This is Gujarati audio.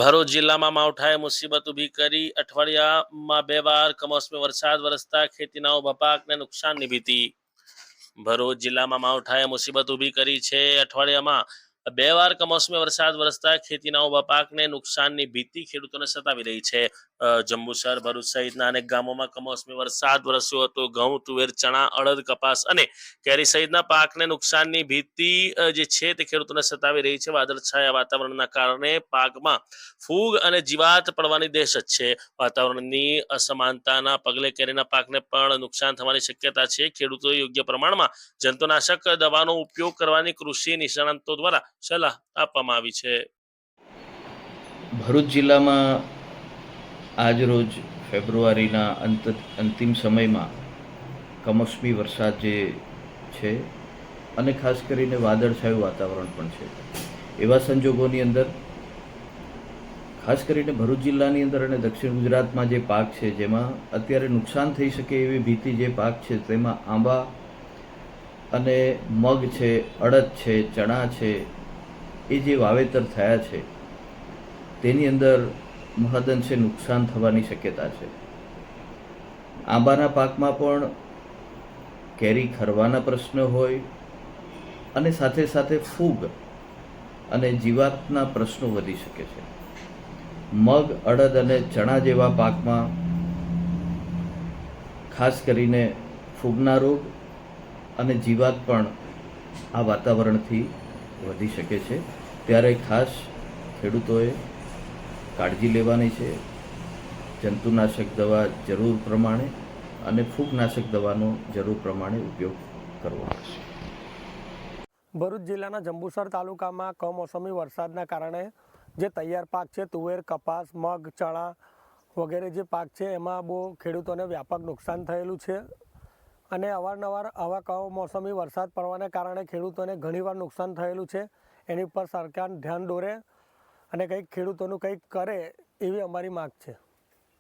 ભરૂચ જિલ્લામાં માવઠાએ મુસીબત ઊભી કરી. અઠવાડિયામાં 2 વાર કમોસમી વરસાદ વરસતા ખેતીના ઊભા પાકને નુકસાનની ભીતિ. ભરૂચ જિલ્લામાં માવઠાએ મુસીબત ઊભી કરી છે. અઠવાડિયામાં 2 વાર કમોસમી વરસાદ વરસતા ખેતીના ઊભા પાકને નુકસાનની ભીતિ ખેડૂતોને સતાવી રહી છે. જંબુસર, ભરૂચ સહિતના અનેક ગામોમાં કમોસમી વરસાદ વરસ્યો હતો. ઘઉં, તુવેર, ચણા, અડદ, કપાસ અને કેરી સહિતના પાકને નુકસાનની ભીતિ જે છે તે ખેડૂતોને સતાવી રહી છે. વાદળછાયા વાતાવરણના કારણે પાકમાં ફૂગ અને જીવાત પડવાની દહેશત છે. વાતાવરણની અસમાનતાના પગલે કેરીના પાકને પણ નુકસાન થવાની શક્યતા છે. ખેડૂતોએ યોગ્ય પ્રમાણમાં જંતુનાશક દવાનો ઉપયોગ કરવાની કૃષિ નિષ્ણાતો દ્વારા સલાહ આપવામાં આવી છે. ભરૂચ જિલ્લામાં આજરોજ ફેબ્રુઆરીના અંતિમ સમયમાં કમોસમી વરસાદ જે છે અને ખાસ કરીને વાદળછાયું વાતાવરણ પણ છે. એવા સંજોગોની અંદર ખાસ કરીને ભરૂચ જિલ્લાની અંદર અને દક્ષિણ ગુજરાતમાં જે પાક છે જેમાં અત્યારે નુકસાન થઈ શકે એવી ભીતિ જે પાક છે તેમાં આંબા અને મગ છે, અડદ છે, ચણા છે, એ જે વાવેતર થયા છે તેની અંદર મહદઅંશે નુકસાન થવાની શક્યતા છે. આંબાના પાકમાં પણ કેરી ખરવાના પ્રશ્ન હોય અને સાથે સાથે ફૂગ અને જીવાતના પ્રશ્નો વધી શકે છે. મગ, અડદ અને ચણા જેવા પાકમાં ખાસ કરીને ફૂગના રોગ અને જીવાત પણ આ વાતાવરણથી વધી શકે છે. ત્યારે ખાસ ખેડૂતોએ કાળજી લેવાની છે. જંતુનાશક દવા જરૂર પ્રમાણે અને ફૂગનાશક દવાનો જરૂર પ્રમાણે ઉપયોગ કરવો પડશે. ભરૂચ જિલ્લાના જંબુસર તાલુકામાં કમોસમી વરસાદના કારણે જે તૈયાર પાક છે તુવેર, કપાસ, મગ, ચણા વગેરે જે પાક છે એમાં બહુ ખેડૂતોને વ્યાપક નુકસાન થયેલું છે અને અવારનવાર આવા કમોસમી વરસાદ પડવાને કારણે ખેડૂતોને ઘણીવાર નુકસાન થયેલું છે. એની પર સરકાર ધ્યાન દોરે અને કંઈક ખેડૂતોનું કંઈક કરે એવી અમારી માગ છે.